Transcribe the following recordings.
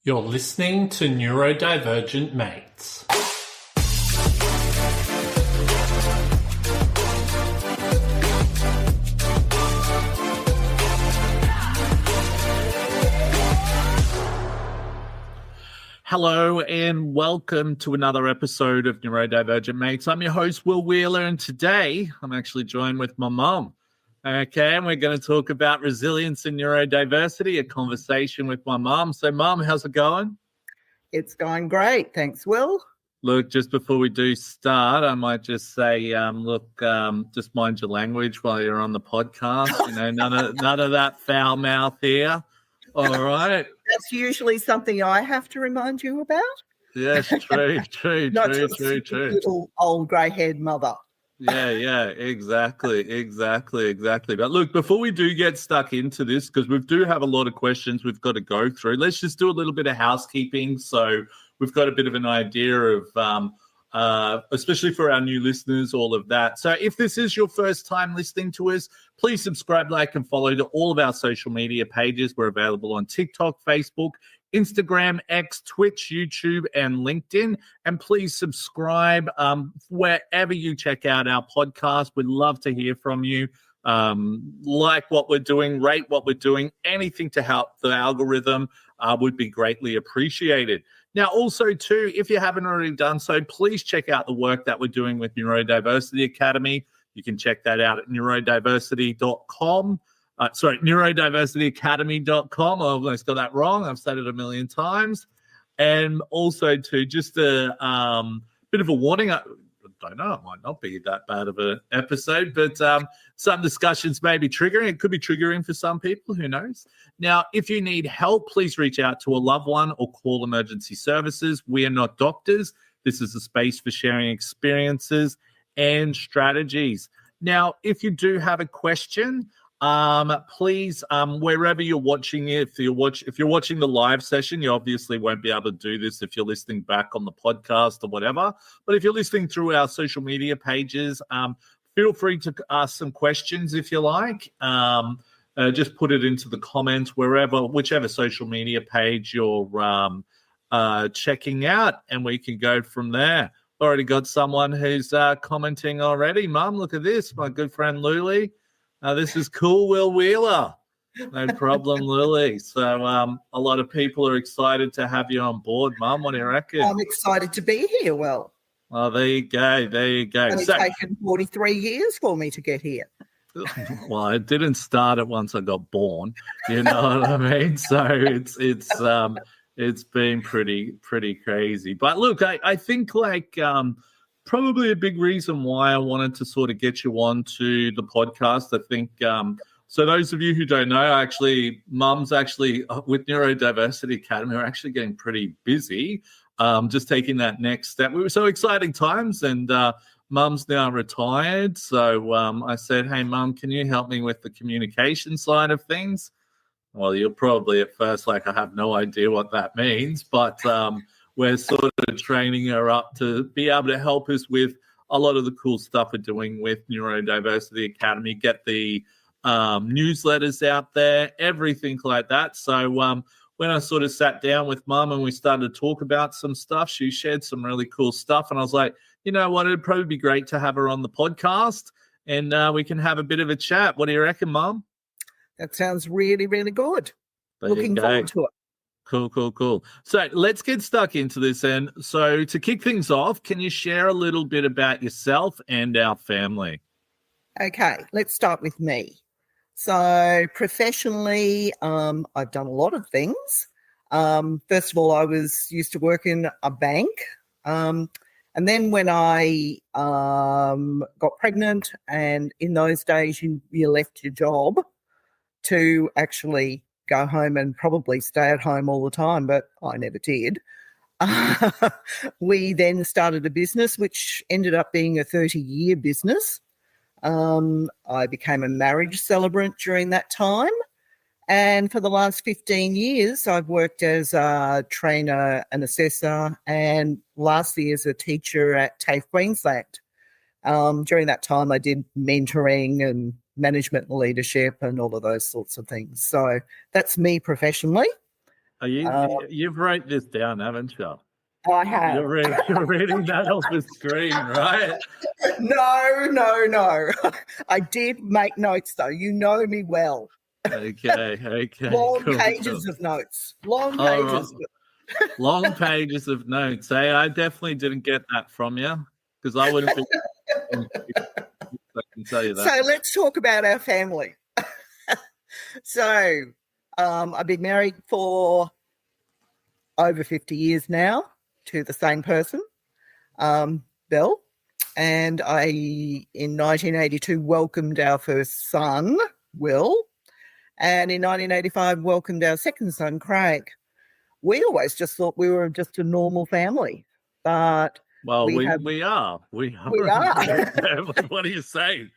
You're listening to Neurodivergent Mates. Hello and welcome to another episode of Neurodivergent Mates. I'm your host, Will Wheeler, and today I'm actually joined with my mum. Okay, and we're going to talk about resilience and neurodiversity, a conversation with my mum. So, mum, how's it going? It's going great. Thanks, Will. Look, just before we do start, I might just say, just mind your language while you're on the podcast. You know, none of that foul mouth here. All right. That's usually something I have to remind you about. Yes, true. Not just little old grey-haired mother. Yeah, exactly. But look, before we do get stuck into this, because we do have a lot of questions we've got to go through, let's just do a little bit of housekeeping. So we've got a bit of an idea of, especially for our new listeners, all of that. So if this is your first time listening to us, please subscribe, like, and follow to all of our social media pages. We're available on TikTok, Facebook, Instagram, X, Twitch, YouTube, and LinkedIn. And please subscribe wherever you check out our podcast. We'd love to hear from you. Like what we're doing, rate what we're doing. Anything to help the algorithm would be greatly appreciated. Now, also, too, if you haven't already done so, please check out the work that we're doing with Neurodiversity Academy. You can check that out at neurodiversity.com. Neurodiversityacademy.com. I almost got that wrong. I've said it a million times. And also, too, just a bit of a warning. I don't know. It might not be that bad of an episode, but some discussions may be triggering. It could be triggering for some people. Who knows? Now, if you need help, please reach out to a loved one or call emergency services. We are not doctors. This is a space for sharing experiences and strategies. Now, if you do have a question, please, wherever you're watching it, if you're watching the live session, you obviously won't be able to do this if you're listening back on the podcast or whatever. But if you're listening through our social media pages, feel free to ask some questions if you like. Just put it into the comments whichever social media page you're checking out, and we can go from there. Already got someone who's commenting already. Mum, look at this, my good friend Luli. This is cool, Will Wheeler. No problem, Lily. So a lot of people are excited to have you on board, Mum. What do you reckon? I'm excited to be here, Will. Oh, there you go. It's taken 43 years for me to get here. Well, it didn't start at once I got born. You know what I mean? So it's been pretty crazy. But look, I think probably a big reason why I wanted to sort of get you onto the podcast. I think, so those of you who don't know, Mum's actually with Neurodiversity Academy, we're actually getting pretty busy, just taking that next step. We were so exciting times, and Mum's now retired. So I said, hey, Mum, can you help me with the communication side of things? Well, you're probably at first like, I have no idea what that means, but we're sort of training her up to be able to help us with a lot of the cool stuff we're doing with Neurodiversity Academy, get the newsletters out there, everything like that. So when I sort of sat down with Mum and we started to talk about some stuff, she shared some really cool stuff. And I was like, you know what, it'd probably be great to have her on the podcast and we can have a bit of a chat. What do you reckon, Mum? That sounds really, really good. Looking forward to it. Cool. So let's get stuck into this. And so to kick things off, can you share a little bit about yourself and our family? Okay, let's start with me. So professionally, I've done a lot of things. First of all, I used to work in a bank. And then when I got pregnant, and in those days you left your job to actually go home and probably stay at home all the time, but I never did. We then started a business which ended up being a 30-year business. I became a marriage celebrant during that time. And for the last 15 years, I've worked as a trainer, an assessor, and lastly as a teacher at TAFE Queensland. During that time, I did mentoring and management and leadership and all of those sorts of things. So that's me professionally. You've wrote this down, haven't you? I have. You're reading that off the screen, right? No. I did make notes, though. You know me well. Okay. Long Cool. pages of notes. Long All pages. right. Long pages of notes. Hey, I definitely didn't get that from you because I wouldn't be. I can tell you that. So let's talk about our family. So I've been married for over 50 years now to the same person, Bill. And I, in 1982, welcomed our first son, Will. And in 1985, welcomed our second son, Craig. We always just thought we were just a normal family. But we are. We are. What are you saying?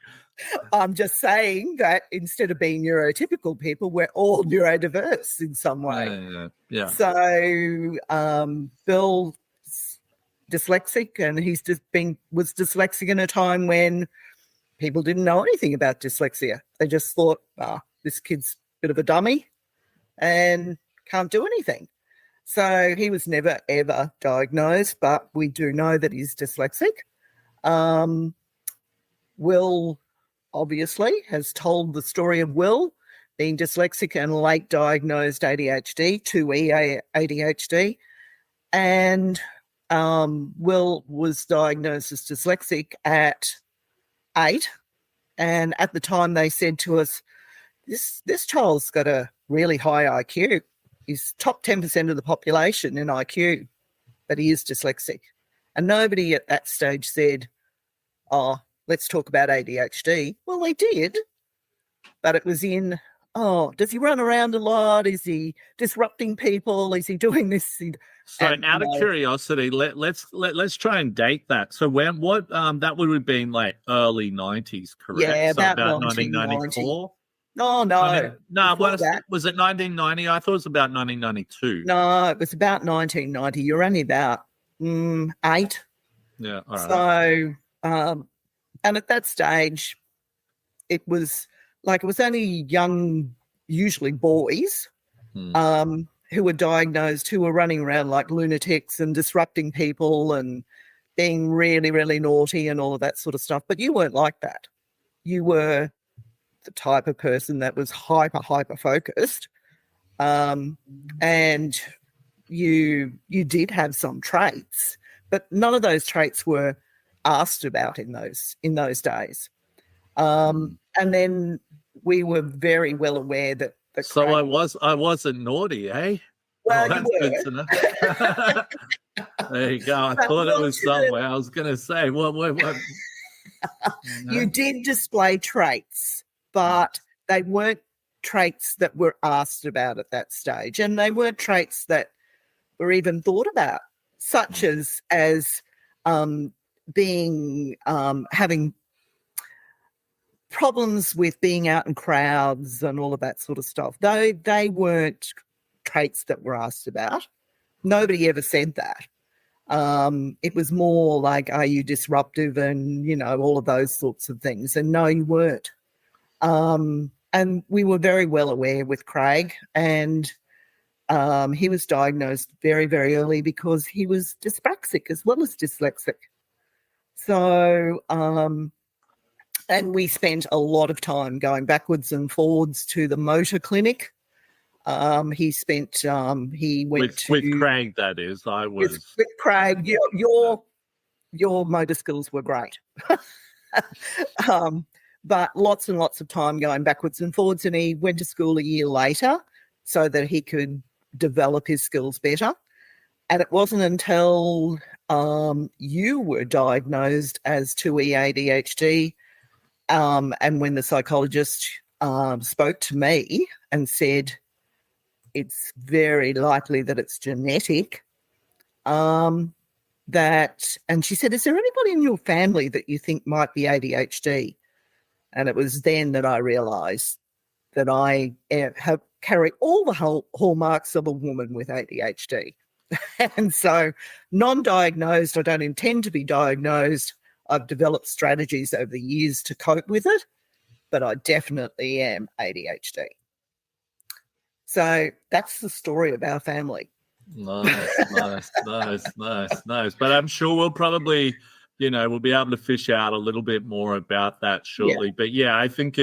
I'm just saying that instead of being neurotypical people, we're all neurodiverse in some way. Yeah. So Bill's dyslexic, and was dyslexic in a time when people didn't know anything about dyslexia. They just thought, this kid's a bit of a dummy and can't do anything. So he was never, ever diagnosed, but we do know that he's dyslexic. Will obviously has told the story of Will being dyslexic and late diagnosed ADHD, 2E ADHD. And Will was diagnosed as dyslexic at 8. And at the time they said to us, this child's got a really high IQ. He's top 10% of the population in IQ, but he is dyslexic. And nobody at that stage said, let's talk about ADHD. Well, they did, but it was in, does he run around a lot? Is he disrupting people? Is he doing this? So, out of curiosity, let's try and date that. So, what that would have been like early 90s, correct? Yeah, so about 1994. No. Was it 1990? I thought it was about 1992. No, it was about 1990. You're only about 8. Yeah, all right. So, and at that stage, it was only young, usually boys, who were diagnosed, who were running around like lunatics and disrupting people and being really, really naughty and all of that sort of stuff. But you weren't like that. You were the type of person that was hyper focused, and you did have some traits, but none of those traits were asked about in those days. And then we were very well aware that so I wasn't naughty, eh? Well, that's good to know. There you go. I thought it was somewhere. I was going to say, what? You did display traits, but they weren't traits that were asked about at that stage, and they weren't traits that were even thought about, such as being having problems with being out in crowds and all of that sort of stuff. They weren't traits that were asked about. Nobody ever said that. It was more like, are you disruptive, and all of those sorts of things. And no, you weren't. And we were very well aware with Craig, and he was diagnosed very, very early because he was dyspraxic as well as dyslexic. So, and we spent a lot of time going backwards and forwards to the motor clinic. He went with Craig, that is. I was with Craig. Your motor skills were great. But lots and lots of time going backwards and forwards, and he went to school a year later so that he could develop his skills better. And it wasn't until you were diagnosed as 2E ADHD, and when the psychologist spoke to me and said it's very likely that it's genetic, and she said, is there anybody in your family that you think might be ADHD? And it was then that I realised that I carry all the hallmarks of a woman with ADHD. And so non-diagnosed, I don't intend to be diagnosed. I've developed strategies over the years to cope with it, but I definitely am ADHD. So that's the story of our family. Nice. But I'm sure we'll probably, we'll be able to fish out a little bit more about that shortly. But yeah, I think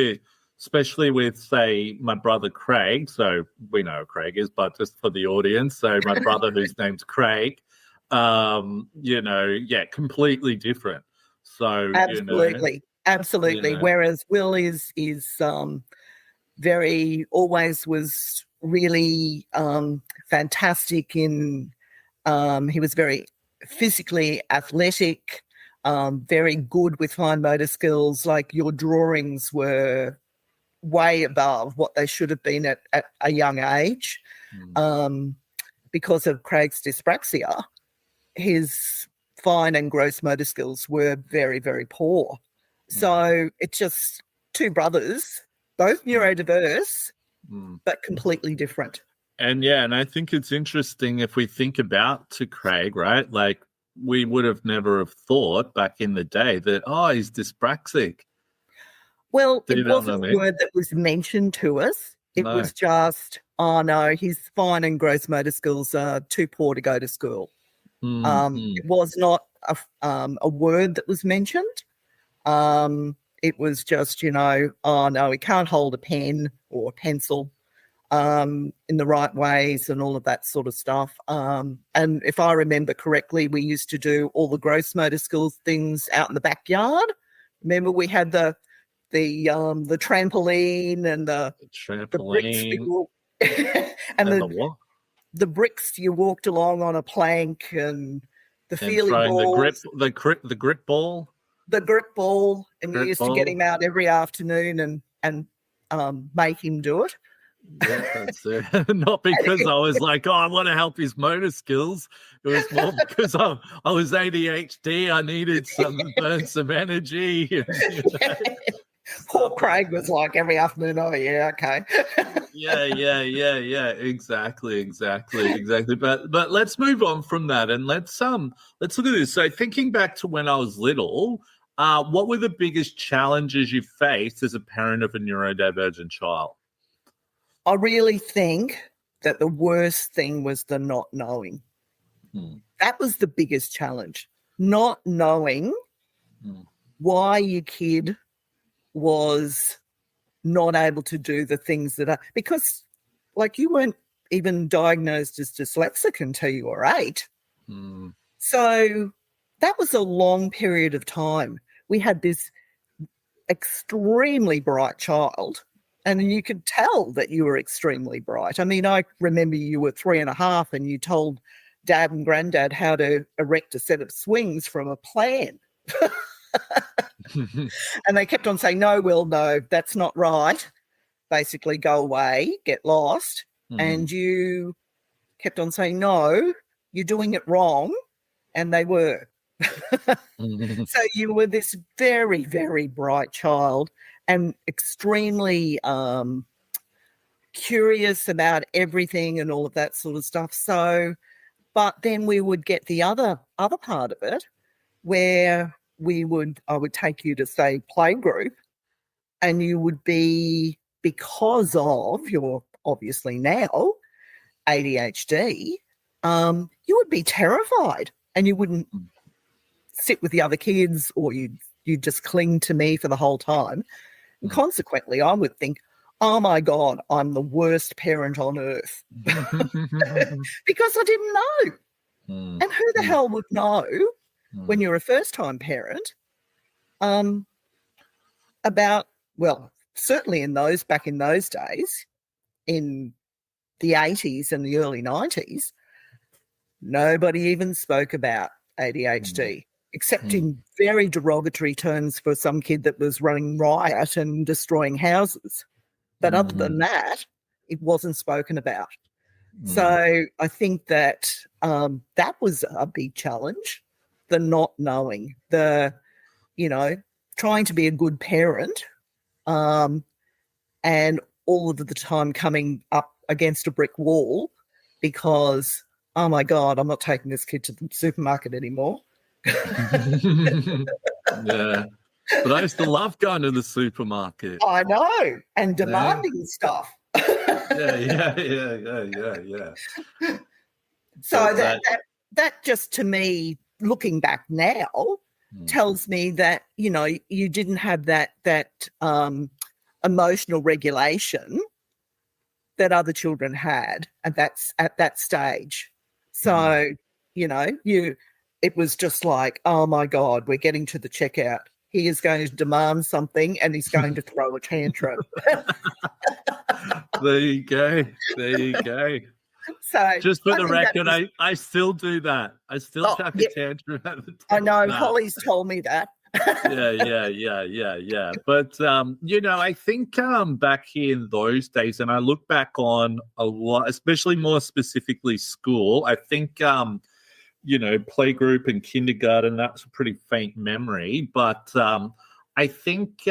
especially with, say, my brother Craig, so we know who Craig is, but just for the audience, so my brother whose name's Craig, completely different. So absolutely. Whereas Will is always was really fantastic in he was very physically athletic, very good with fine motor skills. Like your drawings were way above what they should have been at a young age. Because of Craig's dyspraxia, his fine and gross motor skills were very, very poor. So it's just two brothers, both neurodiverse, but completely different. And I think it's interesting if we think about to Craig, right? Like we would have never have thought back in the day that, he's dyspraxic. Well, it wasn't a word that was mentioned to us. It was just, no, his fine and gross motor skills are too poor to go to school. It was not a word that was mentioned. It was just, oh, no, he can't hold a pen or a pencil in the right ways and all of that sort of stuff. And if I remember correctly, we used to do all the gross motor skills things out in the backyard. Remember, we had the trampoline and the bricks and the bricks you walked along on a plank and the feeling balls, the grip ball. The grip ball, and you used to get him out every afternoon and make him do it. Yeah, that's it. Not because I was like, I want to help his motor skills. It was more because I was ADHD. I needed burn some energy. Poor Craig was like every afternoon, oh yeah, okay. Yeah. Exactly. But let's move on from that and let's look at this. So thinking back to when I was little, what were the biggest challenges you faced as a parent of a neurodivergent child? I really think that the worst thing was the not knowing. That was the biggest challenge. Not knowing why your kid was not able to do the things that are, because like you weren't even diagnosed as dyslexic until you were 8. So that was a long period of time. We had this extremely bright child, and you could tell that you were extremely bright. I mean, I remember you were 3.5 and you told Dad and Granddad how to erect a set of swings from a plan. And they kept on saying, no, Will, no, that's not right. Basically, go away, get lost. And you kept on saying, no, you're doing it wrong. And they were. So you were this very, very bright child and extremely curious about everything and all of that sort of stuff. So, but then we would get the other part of it where I would take you to, say, playgroup, and you would be, because of your obviously now ADHD, you would be terrified and you wouldn't sit with the other kids, or you'd just cling to me for the whole time. And consequently, I would think, oh my God, I'm the worst parent on earth. Because I didn't know. And who the hell would know when you're a first-time parent about, well, certainly back in those days, in the 80s and the early 90s, nobody even spoke about ADHD, except in very derogatory terms for some kid that was running riot and destroying houses. But other than that, it wasn't spoken about. So I think that that was a big challenge, the not knowing, the, trying to be a good parent and all of the time coming up against a brick wall because, oh, my God, I'm not taking this kid to the supermarket anymore. Yeah. But I used to love going to the supermarket. I know, and demanding stuff. Yeah. So that just, to me, looking back now, tells me that, you know, you didn't have that emotional regulation that other children had at that stage. So, you know, it was just like, oh my God, we're getting to the checkout. He is going to demand something and he's going to throw a tantrum. There you go. So just for the record, I still do that. I still chuck a tantrum at the time. I know, Holly's told me that. Yeah. But you know, I think back in those days, and I look back on a lot, especially more specifically school, I think you know, playgroup and kindergarten, that's a pretty faint memory. But I think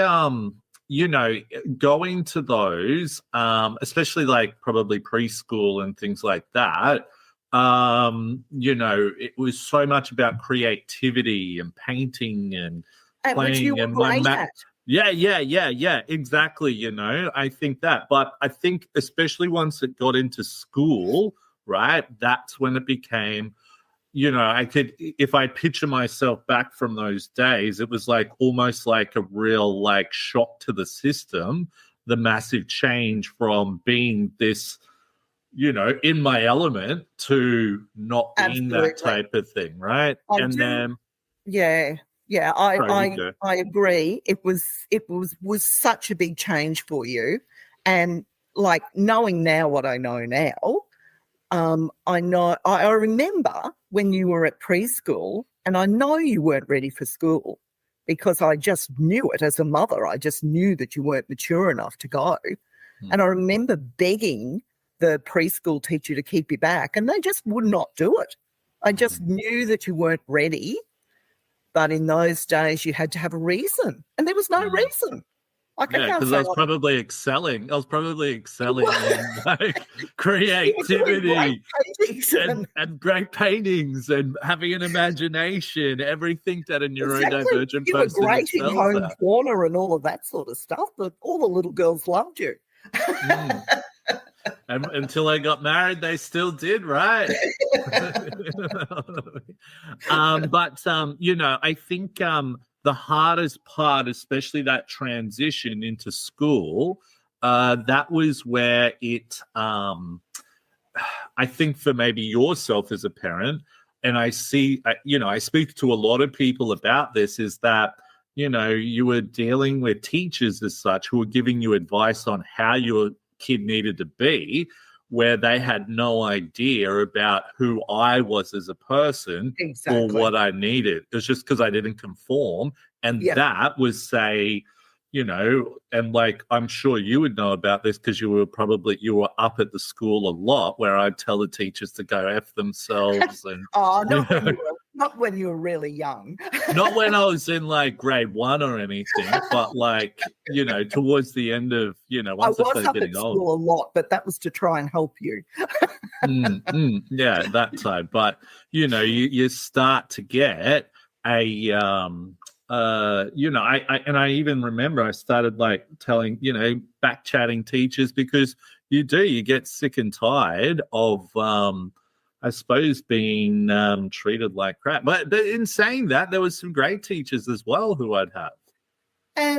you know, going to those, especially like probably preschool and things like that, you know, it was so much about creativity and painting and playing. Which you were great at. Yeah, exactly. You know, I think that. But I think especially once it got into school, right, that's when it became, you know, if I picture myself back from those days, it was like almost like a real like shock to the system, the massive change from being this, you know, in my element to not being that type of thing, right? I agree. It was such a big change for you, and like knowing now what I know now, I remember when you were at preschool, and I know you weren't ready for school because I just knew it as a mother. I just knew that you weren't mature enough to go, and I remember begging the preschool teacher to keep you back, and they just would not do it. I just knew that you weren't ready, but in those days you had to have a reason, and there was no reason. Because I was probably excelling. In like creativity and great paintings and having an imagination, everything that a neurodivergent person excels at. You were great in home corner and all of that sort of stuff, but all the little girls loved you. And until I got married, they still did, right? But you know, I think the hardest part, especially that transition into school, that was where it, I think for maybe yourself as a parent, and I see, you know, I speak to a lot of people about this, is that, you know, you were dealing with teachers as such who were giving you advice on how your kid needed to be, where they had no idea about who I was as a person or what I needed. It was just because I didn't conform. And that was, say, you know, and like, I'm sure you would know about this because you were up at the school a lot, where I'd tell the teachers to go F themselves. And not when you were really young. Not when I was in like grade 1 or anything, but like, you know, towards the end of, you know, once I was up at school a lot, but that was to try and help you. Yeah, that time. But, you know, you start to get a, you know, I even remember I started like telling, you know, back chatting teachers, because you get sick and tired of, I suppose, being treated like crap. But in saying that, there was some great teachers as well who I'd have.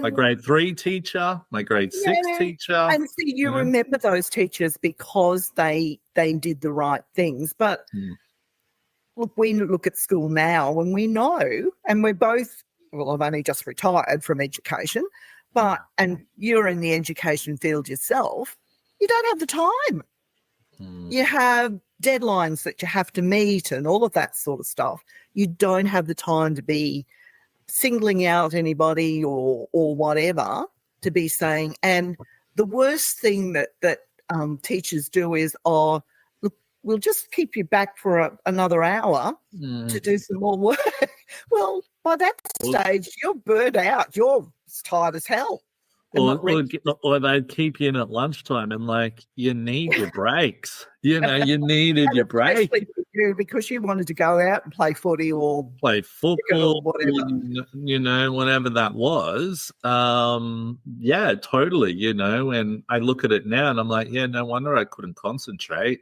My grade 3 teacher, my grade 6 teacher. And see, you remember those teachers because they did the right things. But look, we look at school now and we know, and we're both, well, I've only just retired from education, and you're in the education field yourself, you don't have the time. You have deadlines that you have to meet and all of that sort of stuff. You don't have the time to be singling out anybody or whatever, to be saying. And the worst thing that teachers do is, look, we'll just keep you back for another hour to do some more work. Well, by that stage, you're burnt out. You're tired as hell. and Or, not ready. or they'd keep you in at lunchtime and like, you need your breaks. You needed your break. Especially for you, because you wanted to go out and play footy or Play cricket or football, whatever. whatever that was. Yeah, totally, and I look at it now and I'm like, yeah, no wonder I couldn't concentrate.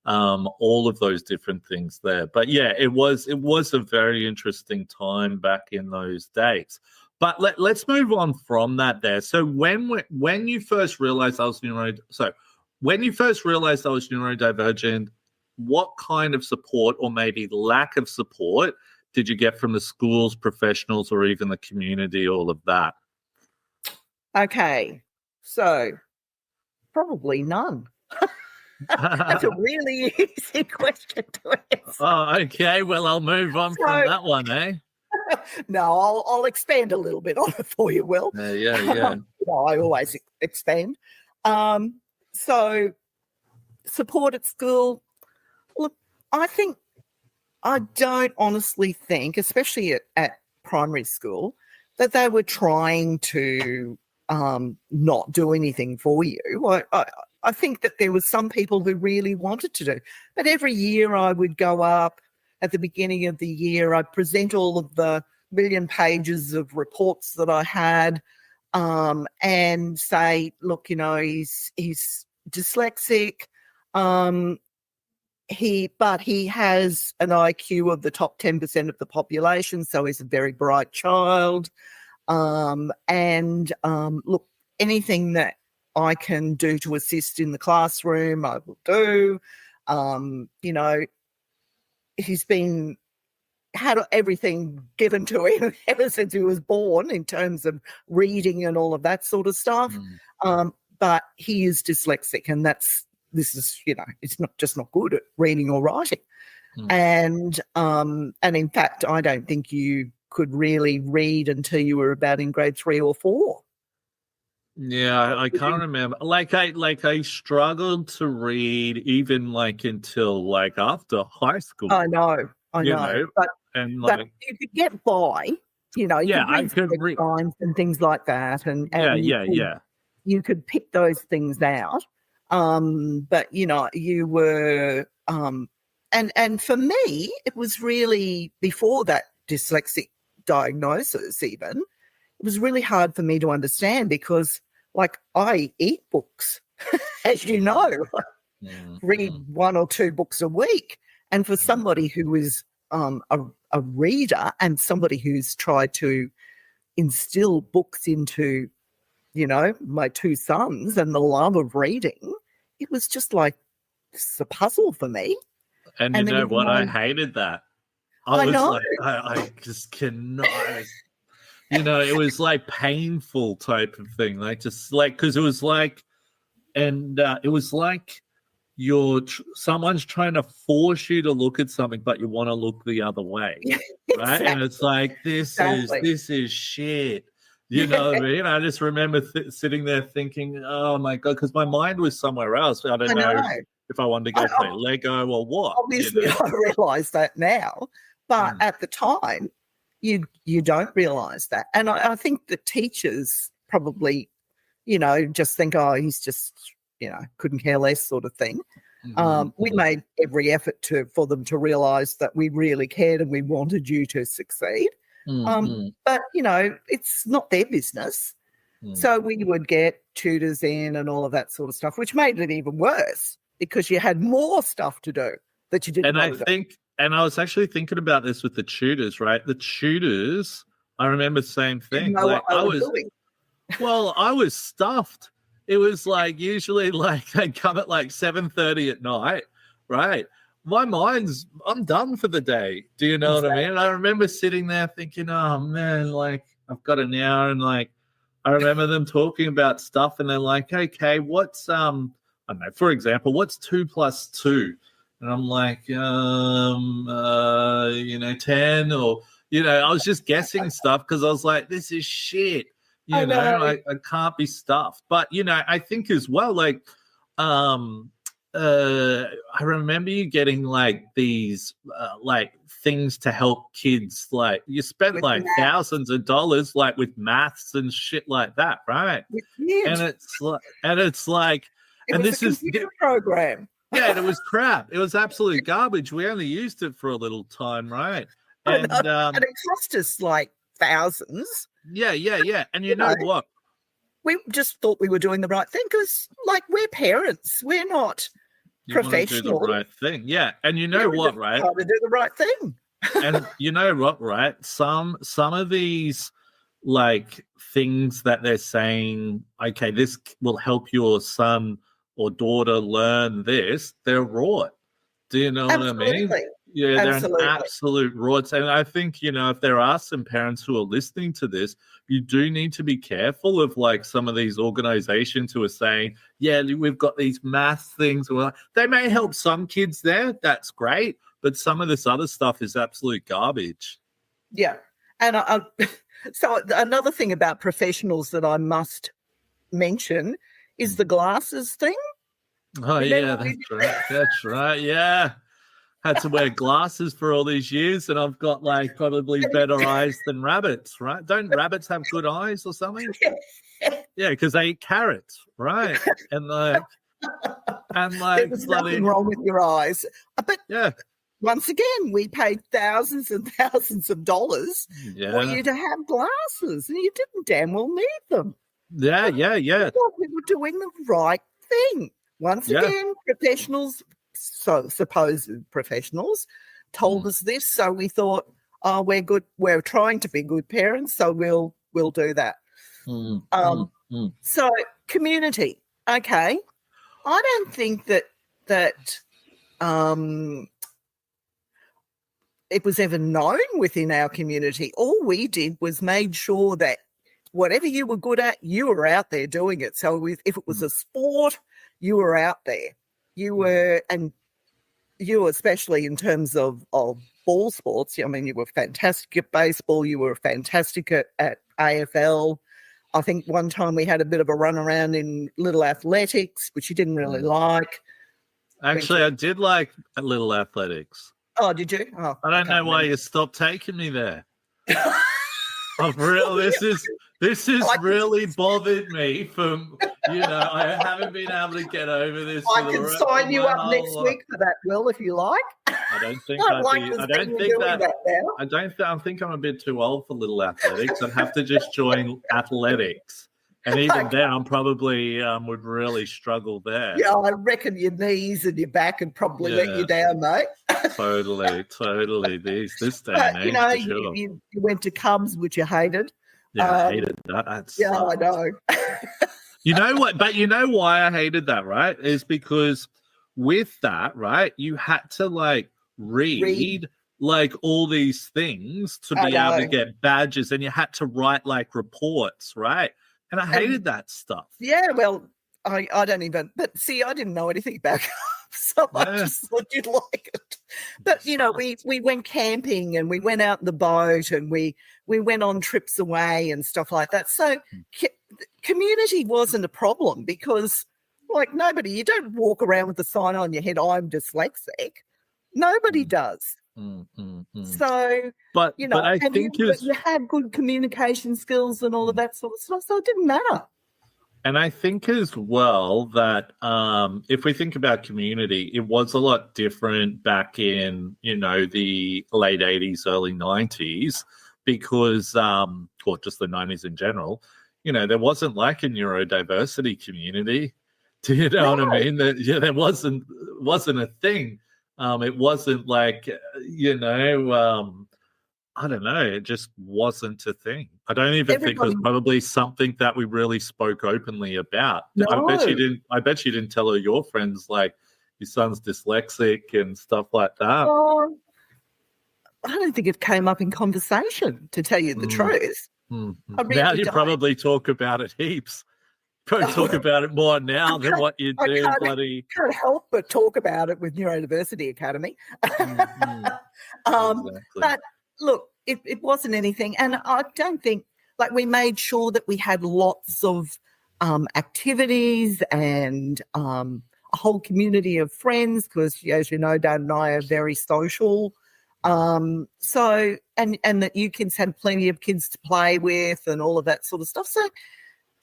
All of those different things there. But yeah, it was a very interesting time back in those days. But let's move on from that there. So when you first realized I was neurodivergent, what kind of support or maybe lack of support did you get from the schools, professionals, or even the community, all of that? Okay, so probably none. That's a really easy question to answer. Oh, okay. Well, I'll move on from that one, eh? No, I'll expand a little bit on it for you, Will. Yeah. I always expand. So support at school. Look, I don't honestly think, especially at primary school, that they were trying to not do anything for you. I think that there was some people who really wanted to do. But every year I would go up at the beginning of the year, I'd present all of the million pages of reports that I had and say, look, he's dyslexic. But he has an IQ of the top 10% of the population, so he's a very bright child. Look, anything that I can do to assist in the classroom, I will do. He's had everything given to him ever since he was born in terms of reading and all of that sort of stuff. But he is dyslexic, and it's not good at reading or writing. And in fact, I don't think you could really read until you were about in grade 3 or 4. Yeah, I can't remember. I struggled to read even until after high school. I know. But you could get by. I could read signs and things like that, and you could pick those things out. But you were and for me, it was really before that dyslexic diagnosis. Even it was really hard for me to understand because, I eat books, as you know, read 1 or 2 books a week, and for somebody who is a reader and somebody who's tried to instill books into, my 2 sons and the love of reading, it was just it's a puzzle for me. And you know what? I hated that. I know. I just cannot. It was painful type of thing. Because it was it was someone's trying to force you to look at something, but you want to look the other way, right? Exactly. And it's this is shit. You know what I mean? I just remember sitting there thinking, oh my God, because my mind was somewhere else. I don't know if I wanted to go play Lego or what. Obviously, I realise that now, but at the time, you don't realise that. And I think the teachers probably, just think, oh, he's just, couldn't care less sort of thing. We made every effort for them to realise that we really cared and we wanted you to succeed. But, it's not their business. So we would get tutors in and all of that sort of stuff, which made it even worse because you had more stuff to do that you didn't know. And I was actually thinking about this with the tutors, right? The tutors, I remember the same thing. I was stuffed. It was usually they'd come at 7:30 at night, right? I'm done for the day. Do you know what I mean? And I remember sitting there thinking, oh man, I've got an hour, and I remember them talking about stuff, and they're like, okay, what's I don't know, for example, what's 2 + 2? And I'm like, 10, or I was just guessing stuff because I was like, this is shit. I can't be stuffed. But I think as well, I remember you getting like these like things to help kids. Like you spent With like maths. thousands of dollars like with maths and shit like that, right? We did. And it's like, It and was this a is computer program. yeah, and it was crap. It was absolute garbage. We only used it for a little time, right? I And know. And it cost us like thousands. yeah. And you know, know what? We just thought we were doing the right thing because, like, we're parents. We're not You want to do the professional. right thing. Yeah. And you know We're what, just right? trying to do the right thing. And you know what, right? Some of these like things that they're saying, okay, this will help your son or daughter learn this, they're raw. Do you know what I mean? Absolutely. Yeah, they're Absolutely. an absolute rorts. And I think, you know, if there are some parents who are listening to this, you do need to be careful of like some of these organizations who are saying, yeah, we've got these math things. Well, they may help some kids there. That's great. But some of this other stuff is absolute garbage. Yeah. And so another thing about professionals that I must mention is the glasses thing. Oh, yeah, Remember that's right. That's right. Yeah. Had to wear glasses for all these years, and I've got like probably better eyes than rabbits, right? Don't rabbits have good eyes or something? Yeah, because they eat carrots, right? And like there was nothing wrong with your eyes. But yeah, once again, we paid thousands and thousands of dollars for you to have glasses, and you didn't damn well need them. Yeah. We thought we were doing the right thing. Once again, professionals, so supposed professionals, told us this, so we thought, oh, we're good. We're trying to be good parents, so we'll do that. So community, okay. I don't think that it was ever known within our community. All we did was made sure that whatever you were good at, you were out there doing it. So if it was a sport, you were out there. You were, and you especially in terms of ball sports, I mean, you were fantastic at baseball, you were fantastic at AFL. I think one time we had a bit of a run around in little athletics, which you didn't really like. Actually, I did like little athletics. Oh, did you? Oh, I don't know why you stopped taking me there. This has really bothered me from, you know, I haven't been able to get over this. I can sign you up next week for that, Will, if you like. I don't think I think I'm a bit too old for little athletics. I'd have to just join athletics. And even then, I'm probably would really struggle there. Yeah, I reckon your knees and your back would probably let you down, mate. Totally. This day and age, you know, sure. you went to Cubs, which you hated. Yeah, I hated that. I know. You know what? But you know why I hated that, right? Is because with that, right, you had to like read like all these things to be able to get badges, and you had to write like reports, right? And I hated that stuff. Yeah, well, I don't even, but see, I didn't know anything about Cubs, so I just thought you'd like it. But, you know, we went camping and we went out in the boat and we went on trips away and stuff like that. So community wasn't a problem because, like, you don't walk around with a sign on your head, I'm dyslexic. Nobody does. So, but you know, I think you had good communication skills and all of that sort of stuff, so it didn't matter. And I think as well that if we think about community, it was a lot different back in, you know, the late 80s, early 90s, because, or just the 90s in general, you know, there wasn't like a neurodiversity community. Do you know what I mean? There wasn't a thing. It wasn't like, you know, I don't know. It just wasn't a thing. I don't even think it was probably something that we really spoke openly about. No. I bet you didn't tell all your friends like your son's dyslexic and stuff like that. I don't think it came up in conversation, to tell you the truth. Really now you probably talk about it heaps. Probably talk about it more now than what you do, buddy. Can't help but talk about it with Neurodiversity Academy. Exactly. But look, it wasn't anything. And I don't think, like, we made sure that we had lots of activities and I a whole community of friends because, as you know, Dad and I are very social. So that you kids had plenty of kids to play with and all of that sort of stuff. So,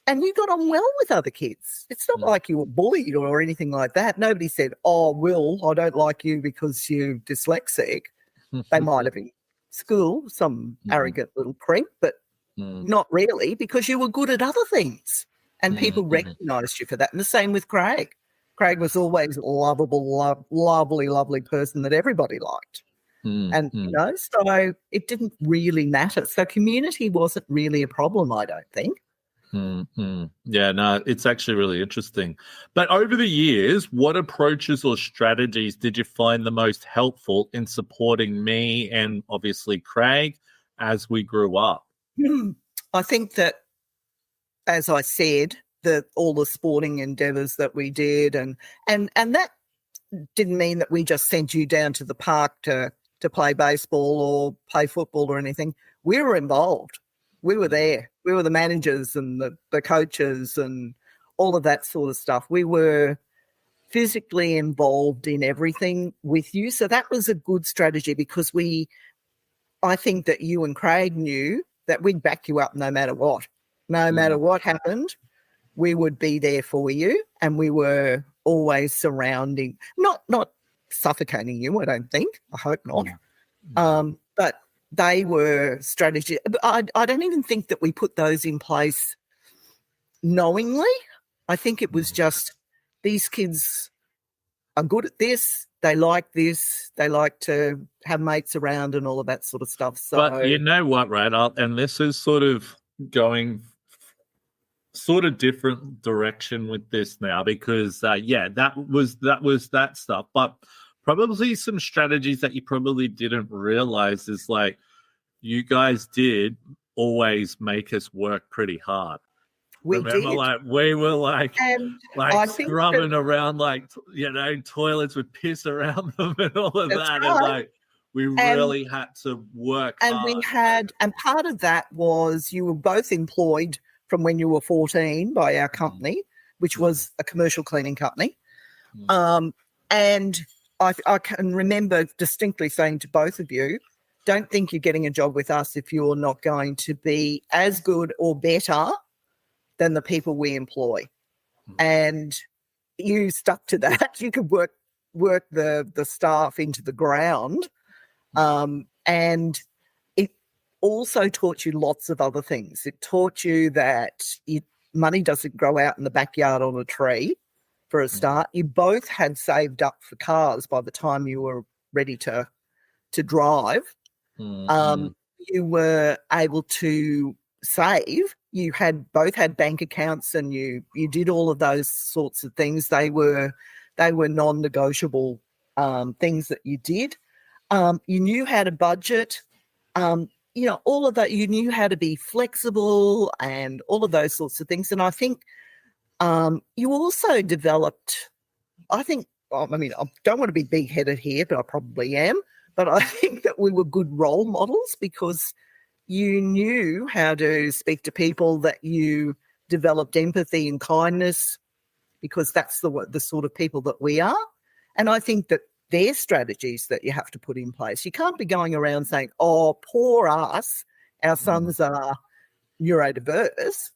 and you got on well with other kids. It's not like you were bullied or anything like that. Nobody said, "Oh, Will, I don't like you because you're dyslexic." They might have in school, some arrogant little creep, but not really, because you were good at other things and people recognised you for that. And the same with Craig. Craig was always a lovable, lovely person that everybody liked. And, so it didn't really matter. So community wasn't really a problem, I don't think. Yeah, no, it's actually really interesting. But over the years, what approaches or strategies did you find the most helpful in supporting me and obviously Craig as we grew up? I think that, as I said, that all the sporting endeavours that we did and that didn't mean that we just sent you down to the park to play baseball or play football or anything. We were involved. We were there. We were the managers and the coaches and all of that sort of stuff. We were physically involved in everything with you. So that was a good strategy because I think that you and Craig knew that we'd back you up no matter what. No matter what happened, we would be there for you, and we were always surrounding, not suffocating you, I don't think. I hope not. But they were strategies. I don't even think that we put those in place knowingly. I think it was just these kids are good at this. They like this. They like to have mates around and all of that sort of stuff. So, but you know what, right? And this is sort of going sort of different direction with this now because, that was that stuff. But probably some strategies that you probably didn't realize is like you guys did always make us work pretty hard. Remember, did. Like we were like scrubbing around like toilets with piss around them and all of that, right. And like we really had to work hard. And part of that was you were both employed from when you were 14 by our company, which was a commercial cleaning company, and I can remember distinctly saying to both of you, "Don't think you're getting a job with us if you're not going to be as good or better than the people we employ." And you stuck to that. You could work the staff into the ground. And it also taught you lots of other things. It taught you that money doesn't grow out in the backyard on a tree, for a start. You both had saved up for cars by the time you were ready to drive. You were able to save. You both had bank accounts, and you did all of those sorts of things. They were non-negotiable things that you did. You knew how to budget. All of that. You knew how to be flexible and all of those sorts of things. And I think you also developed. I don't want to be big-headed here, but I probably am. But I think that we were good role models because you knew how to speak to people, that you developed empathy and kindness because that's the sort of people that we are. And I think that they're strategies that you have to put in place. You can't be going around saying, "Oh, poor us, our sons are neurodiverse."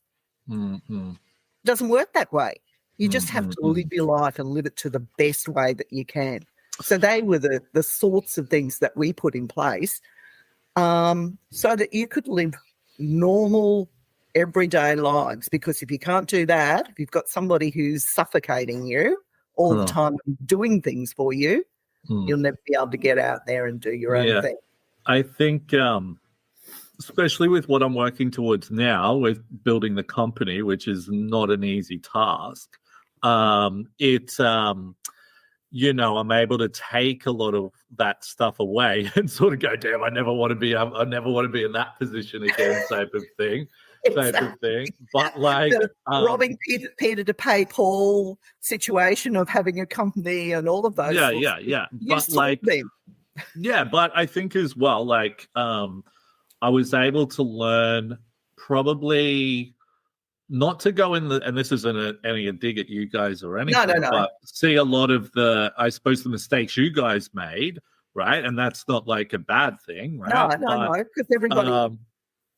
It doesn't work that way. You just have to live your life and live it to the best way that you can. So they were the sorts of things that we put in place so that you could live normal, everyday lives. Because if you can't do that, if you've got somebody who's suffocating you all the time doing things for you, you'll never be able to get out there and do your own thing. I think especially with what I'm working towards now with building the company, which is not an easy task, I'm able to take a lot of that stuff away and sort of go, damn, I never want to be in that position again, type of thing. But like the robbing Peter to pay Paul situation of having a company and all of those. Yeah. But like, but I think as well, like, I was able to learn probably not to go in and this isn't any dig at you guys or anything, No. but see a lot of I suppose, the mistakes you guys made, right? And that's not like a bad thing, right? No, because everybody,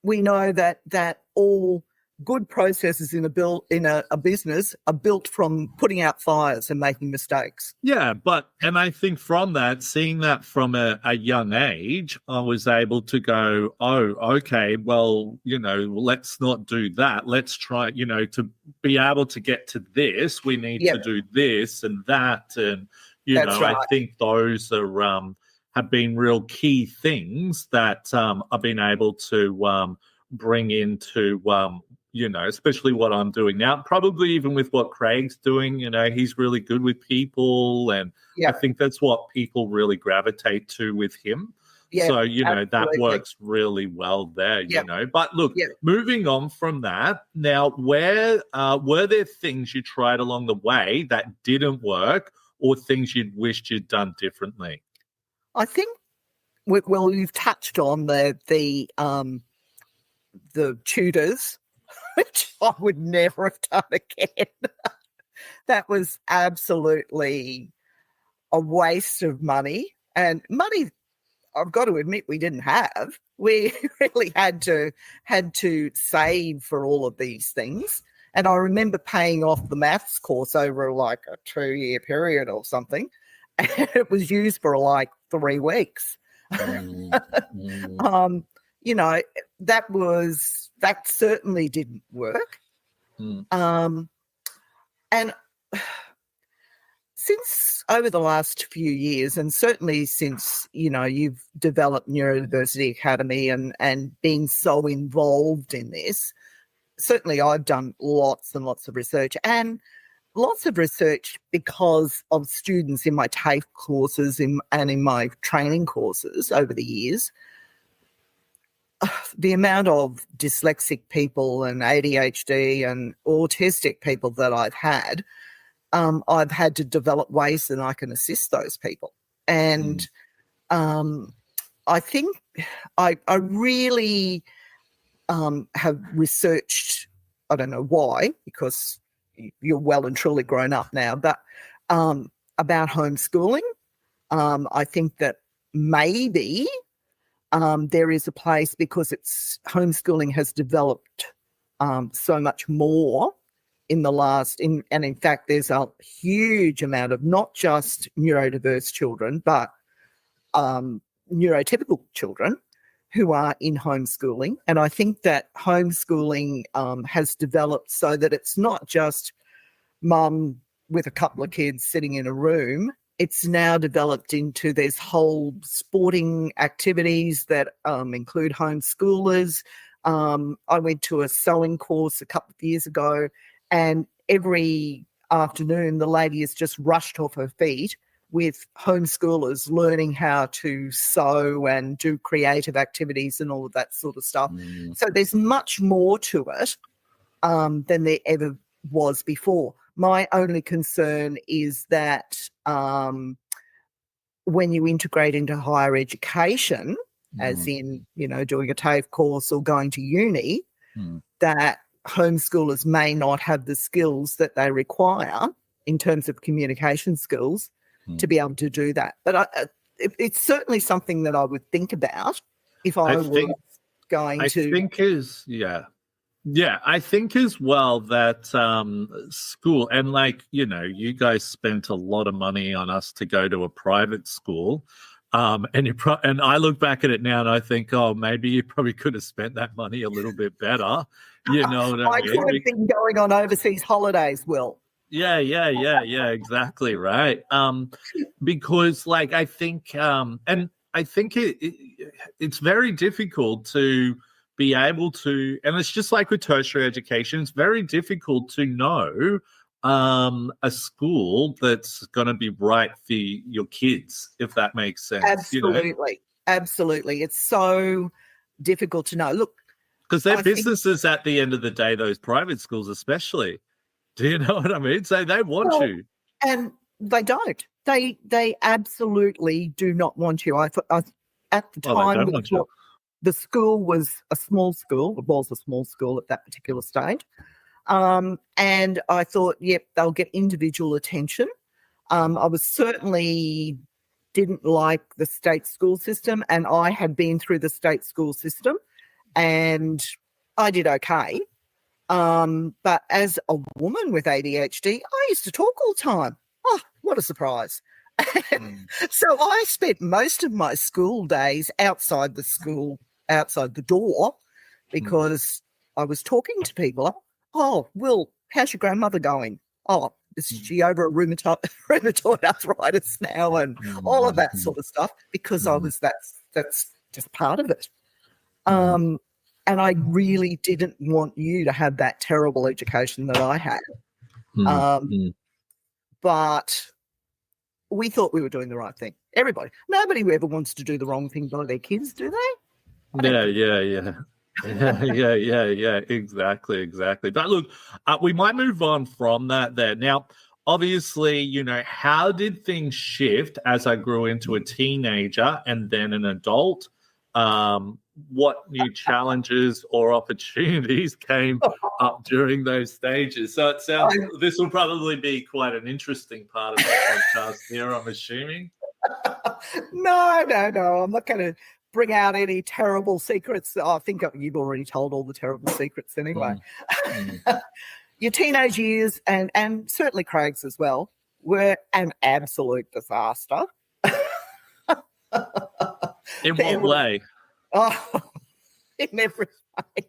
we know that all good processes in a business are built from putting out fires and making mistakes. Yeah, and I think from that, seeing that from a young age, I was able to go, oh, okay, well, let's not do that. Let's try, to be able to get to this, we need to do this and that. And, That's right. I think those are have been real key things that I've been able to bring into especially what I'm doing now, probably even with what Craig's doing. He's really good with people, and I think that's what people really gravitate to with him. So, that works really well there, But look, moving on from that, now, where were there things you tried along the way that didn't work, or things you'd wished you'd done differently? I think, well, you've touched on the tutors, which I would never have done again. That was absolutely a waste of money. And money, I've got to admit, we didn't have. We really had to save for all of these things. And I remember paying off the maths course over like a 2-year period or something. And it was used for like 3 weeks. That certainly didn't work. And since over the last few years, and certainly since, you've developed Neurodiversity Academy and been so involved in this, certainly I've done lots and lots of research, and lots of research because of students in my TAFE courses and in my training courses over the years. The amount of dyslexic people and ADHD and autistic people that I've had to develop ways that I can assist those people. And I think I really have researched, I don't know why, because you're well and truly grown up now, but about homeschooling. I think that maybe there is a place, because homeschooling has developed so much more in the last, and in fact, there's a huge amount of not just neurodiverse children, but neurotypical children who are in homeschooling. And I think that homeschooling has developed so that it's not just mum with a couple of kids sitting in a room. It's now developed into there's whole sporting activities that include homeschoolers. I went to a sewing course a couple of years ago, and every afternoon the lady is just rushed off her feet with homeschoolers learning how to sew and do creative activities and all of that sort of stuff. So there's much more to it than there ever was before. My only concern is that when you integrate into higher education, as in, doing a TAFE course or going to uni, that homeschoolers may not have the skills that they require in terms of communication skills to be able to do that. But it's certainly something that I would think about if I was going to. I think as well that school, and you guys spent a lot of money on us to go to a private school, and I look back at it now and I think, oh, maybe you probably could have spent that money a little bit better. You know what I mean? I could have been going on overseas holidays, Will. Yeah, exactly right. Because I think, and I think it's very difficult to be able to, and it's just like with tertiary education, it's very difficult to know a school that's going to be right for your kids, if that makes sense. Absolutely. It's so difficult to know. Look, because they're businesses at the end of the day, those private schools especially. Do you know what I mean? So they want you. And they don't. They absolutely do not want you. I at the time, the school was a small school. It was a small school at that particular stage. And I thought, yep, they'll get individual attention. I was certainly didn't like the state school system, and I had been through the state school system, and I did okay. But as a woman with ADHD, I used to talk all the time. Oh, what a surprise. So I spent most of my school days outside the door, because I was talking to people. Oh, Will, how's your grandmother going? Oh, is she over a rheumatoid arthritis now, and all of that sort of stuff, because I was that's just part of it. And I really didn't want you to have that terrible education that I had. But we thought we were doing the right thing. Nobody ever wants to do the wrong thing by their kids, do they? Yeah. Exactly. But look, we might move on from that there. Now, obviously, you know, how did things shift as I grew into a teenager and then an adult? What new challenges or opportunities came up during those stages? So it sounds this will probably be quite an interesting part of the podcast here, I'm assuming. No. I'm not going to bring out any terrible secrets. I think you've already told all the terrible secrets anyway. Your teenage years, and certainly Craig's as well, were an absolute disaster. In what way? Oh, in every way.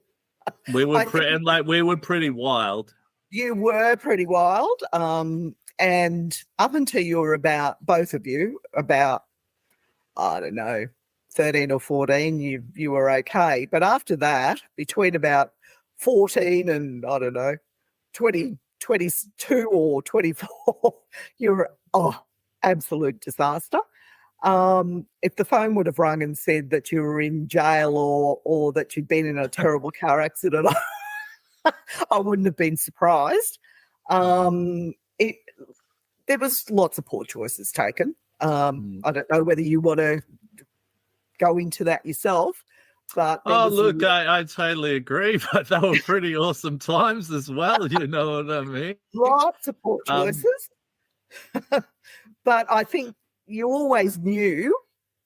We were pretty wild. You were pretty wild. And up until you were both of you, about, I don't know, 13 or 14, you were okay. But after that, between about 14 and, I don't know, 22 or 24, you were, absolute disaster. If the phone would have rung and said that you were in jail or that you'd been in a terrible car accident, I wouldn't have been surprised. There was lots of poor choices taken. I don't know whether you want to go into that yourself. But look, I totally agree, but they were pretty awesome times as well, you know what I mean? Lots of poor choices. But I think you always knew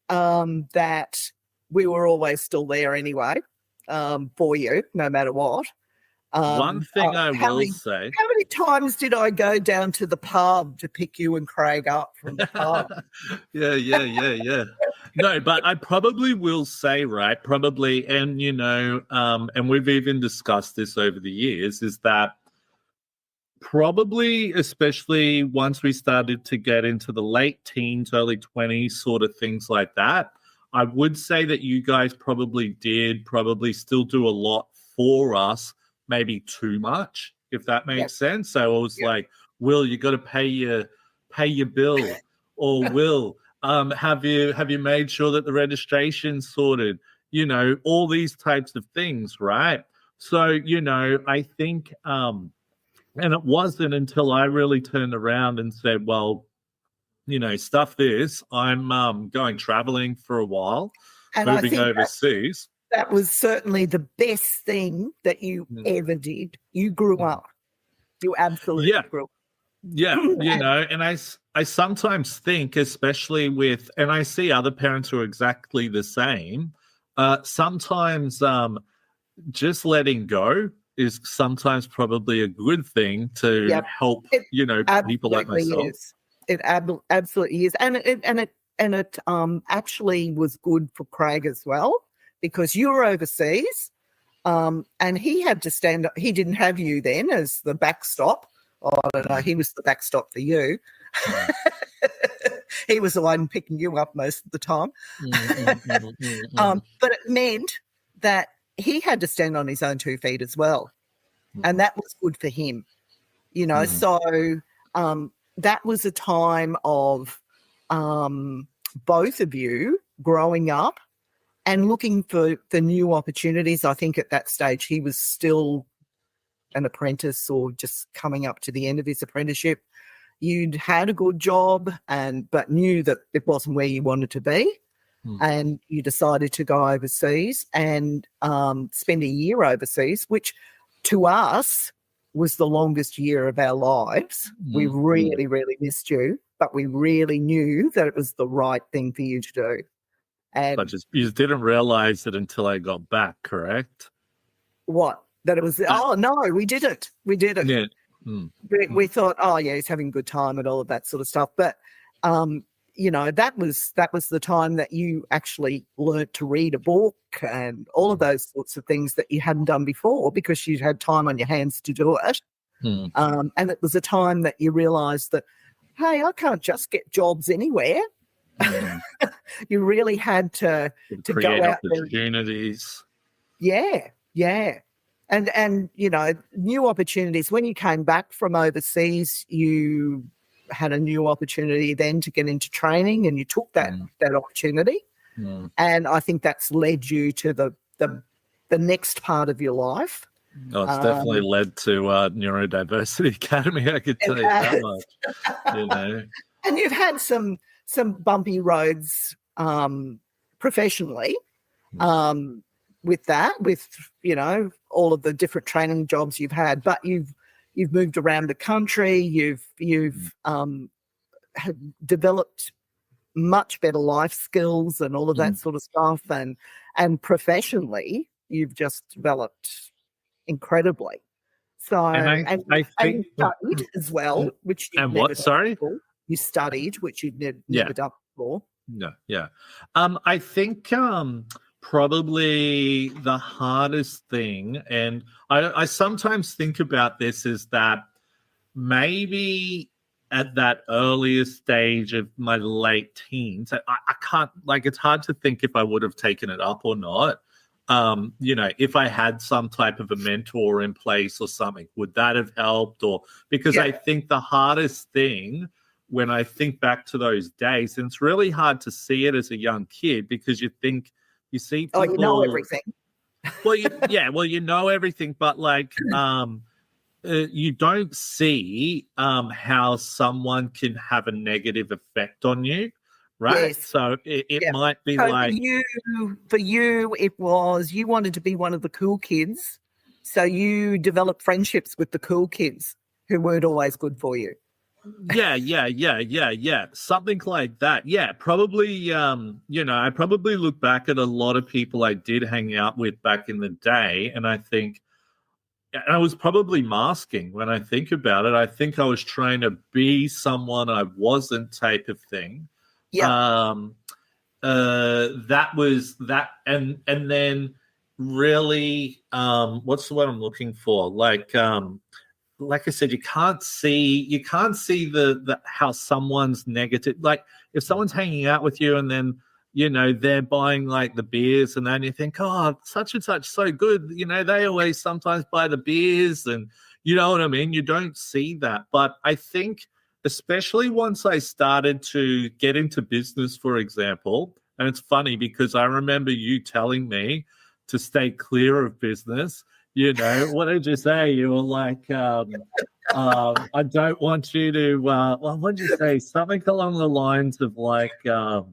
that we were always still there anyway for you, no matter what. One thing I will say. How many times did I go down to the pub to pick you and Craig up from the pub? Yeah. No, but I probably will say, right, probably, and, you know, and we've even discussed this over the years, is that probably, especially once we started to get into the late teens, early 20s, sort of things like that, I would say that you guys probably still do a lot for us, maybe too much, if that makes sense. So it was like, Will, you got to pay your bill, or Will, have you made sure that the registration's sorted? You know, all these types of things, right? So, you know, I think, and it wasn't until I really turned around and said, well, you know, stuff this, I'm going traveling for a while, and moving overseas. That was certainly the best thing that you ever did. You grew up. You absolutely grew up. Yeah, you know, and I sometimes think, especially with, and I see other parents who are exactly the same, sometimes just letting go is sometimes probably a good thing to help, you know, people like myself. It absolutely is. And it actually was good for Craig as well, because you were overseas, and he had to stand up. He didn't have you then as the backstop. Oh, I don't know. He was the backstop for you. He was the one picking you up most of the time. But it meant that he had to stand on his own 2 feet as well. And that was good for him. You know, so that was a time of both of you growing up and looking for the new opportunities. I think at that stage he was still an apprentice or just coming up to the end of his apprenticeship. You'd had a good job but knew that it wasn't where you wanted to be. And you decided to go overseas and spend a year overseas, which to us was the longest year of our lives. We really, really missed you, but we really knew that it was the right thing for you to do. And But you didn't realize it until I got back, correct? what? That it was, oh, no, we didn't. We didn't. Yeah. We thought, oh, yeah, he's having a good time and all of that sort of stuff. But, you know, that was the time that you actually learnt to read a book and all of those sorts of things that you hadn't done before because you'd had time on your hands to do it. And it was a time that you realised that, hey, I can't just get jobs anywhere. You really had to create go out opportunities. Yeah. And you know, new opportunities. When you came back from overseas, you had a new opportunity then to get into training, and you took that opportunity. And I think that's led you to the next part of your life. Oh, it's definitely led to Neurodiversity Academy, I could tell you that much. You know. And you've had some bumpy roads professionally with that, with, you know, all of the different training jobs you've had, but you've moved around the country, you've have developed much better life skills and all of that sort of stuff, and professionally you've just developed incredibly. So and I think you studied as well, which you've and never what? Sorry, before. You studied, which you've never done before. No, yeah. I think probably the hardest thing, and I sometimes think about this, is that maybe at that earliest stage of my late teens, I can't, like, it's hard to think if I would have taken it up or not. You know, if I had some type of a mentor in place or something, would that have helped? Or because I think the hardest thing when I think back to those days, and it's really hard to see it as a young kid because you see people, you know everything. Well, you know everything, but like you don't see how someone can have a negative effect on you, right? Yes. So it might be so like for you, it was you wanted to be one of the cool kids, so you developed friendships with the cool kids who weren't always good for you. Yeah. Something like that. Yeah, probably, you know, I probably look back at a lot of people I did hang out with back in the day, and I think I was probably masking when I think about it. I think I was trying to be someone I wasn't, type of thing. Yeah. That was that. And then really, what's the word I'm looking for? Like I said, you can't see the how someone's negative. Like if someone's hanging out with you and then, you know, they're buying like the beers, and then you think, oh, such and such so good. You know, they always sometimes buy the beers, and you know what I mean? You don't see that. But I think especially once I started to get into business, for example, and it's funny because I remember you telling me to stay clear of business. You know, what did you say? You were like, I don't want you to, well, what did you say? Something along the lines of like, I'll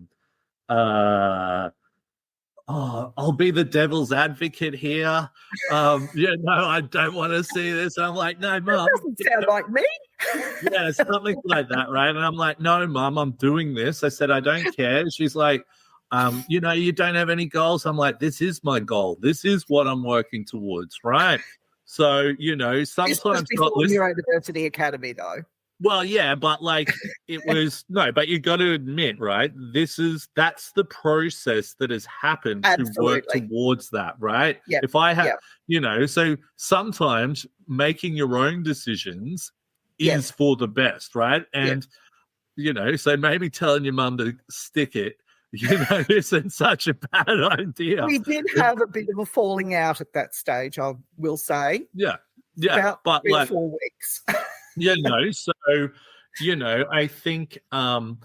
be the devil's advocate here. Yeah, no, I don't want to see this. And I'm like, no, Mum. That doesn't sound like me. Yeah, something like that, right? And I'm like, no, Mum, I'm doing this. I said, I don't care. She's like, you know, you don't have any goals. I'm like, this is my goal. This is what I'm working towards, right? So, you know, sometimes This was before Neurodiversity Academy, though. Well, yeah, but like it was but you got to admit, right? That's the process that has happened to work towards that, right? Yep. If I have, you know, so sometimes making your own decisions is for the best, right? And you know, so maybe telling your mum to stick it, you know, isn't such a bad idea. We did have a bit of a falling out at that stage, I will say. Yeah. About but 3 or like 4 weeks. you know, so you know, I think for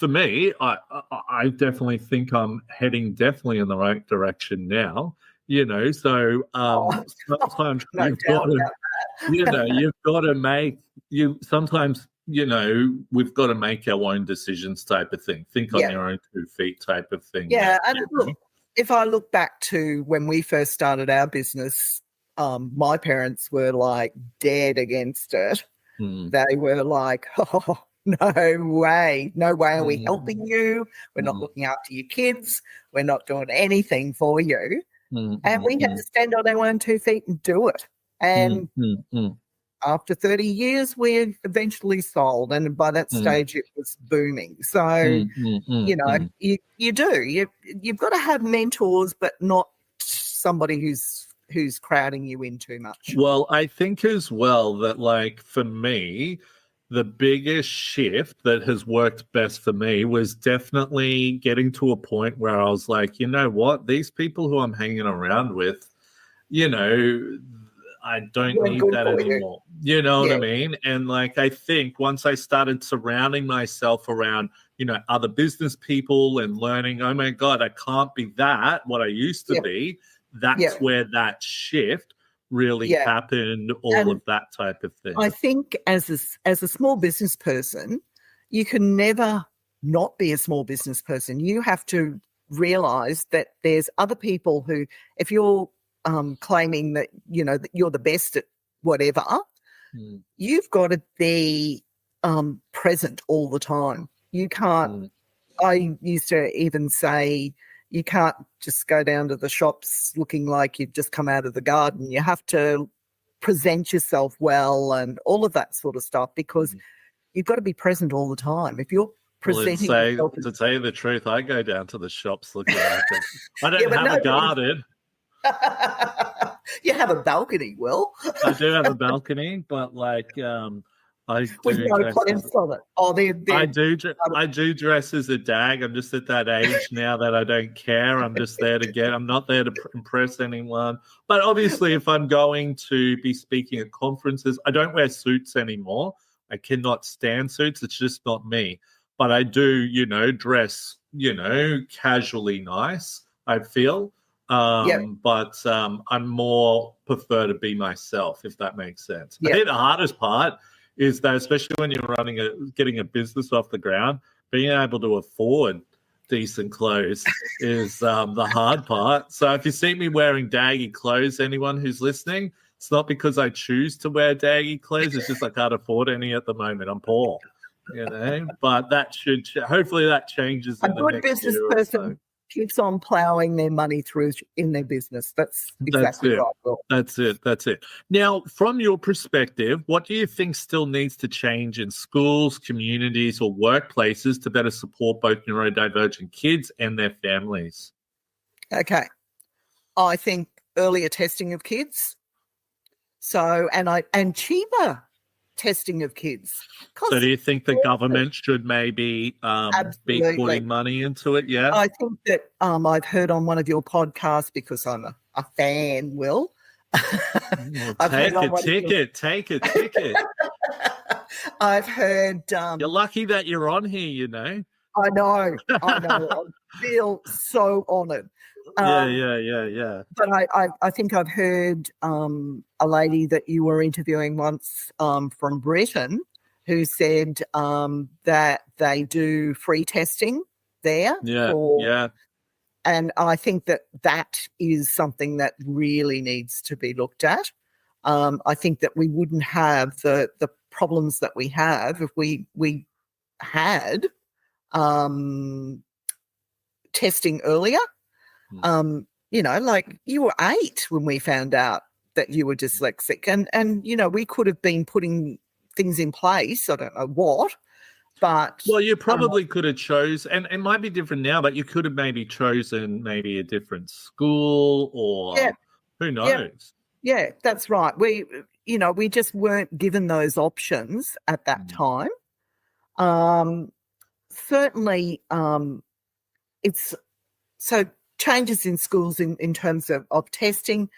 me, I definitely think I'm heading definitely in the right direction now. You know, so sometimes you've got to make sometimes, you know, we've got to make our own decisions type of thing. Think on your own 2 feet type of thing. Yeah, and look, if I look back to when we first started our business, my parents were like dead against it. They were like, oh, no way are we helping you. We're not looking after your kids. We're not doing anything for you. And we had to stand on our own 2 feet and do it. And after 30 years, we eventually sold. And by that stage, it was booming. So, you know, you do. You've got to have mentors, but not somebody who's crowding you in too much. Well, I think as well that, like, for me, the biggest shift that has worked best for me was definitely getting to a point where I was like, you know what, these people who I'm hanging around with, you know, I don't need that anymore. You know what I mean? And like, I think once I started surrounding myself around, you know, other business people and learning, oh my God, I can't be what I used to be. That's where that shift really happened, of that type of thing. I think as a small business person, you can never not be a small business person. You have to realize that there's other people who, if you're claiming that, you know, that you're the best at whatever, you've got to be present all the time. You can't, I used to even say, you can't just go down to the shops looking like you've just come out of the garden. You have to present yourself well and all of that sort of stuff, because you've got to be present all the time. If you're presenting yourself, to tell you the truth, I go down to the shops looking like it. I don't have a garden. You have a balcony, Will. I do have a balcony, but like I with no plants on it. Oh, I do dress as a dag. I'm just at that age now that I don't care. I'm just there to I'm not there to impress anyone. But obviously, if I'm going to be speaking at conferences, I don't wear suits anymore. I cannot stand suits. It's just not me. But I do, you know, dress, you know, casually nice, I feel. But I'm more prefer to be myself, if that makes sense. I think the hardest part is that, especially when you're getting a business off the ground, being able to afford decent clothes is the hard part. So if you see me wearing daggy clothes, anyone who's listening, it's not because I choose to wear daggy clothes. It's just I can't afford any at the moment. I'm poor, you know. But that should hopefully that changes. A good business person keeps on plowing their money through in their business. That's exactly right. Will. That's it. Now, from your perspective, what do you think still needs to change in schools, communities, or workplaces to better support both neurodivergent kids and their families? Okay. I think earlier testing of kids. So, and cheaper testing of kids. So do you think the government should maybe be putting money into it? Yeah. I think that I've heard on one of your podcasts, because I'm a fan, Will. Take a ticket. I've heard... you're lucky that you're on here, you know. I know. I feel so honoured. Yeah. But I think I've heard a lady that you were interviewing once from Britain who said that they do free testing there. Yeah. And I think that is something that really needs to be looked at. I think that we wouldn't have the problems that we have if we had testing earlier. You know, like you were 8 when we found out that you were dyslexic, and you know, we could have been putting things in place. I don't know what, but you probably could have and it might be different now, but you could have maybe chosen maybe a different school or who knows. Yeah, that's right. We just weren't given those options at that time. Certainly, it's so. Changes in schools in terms of testing.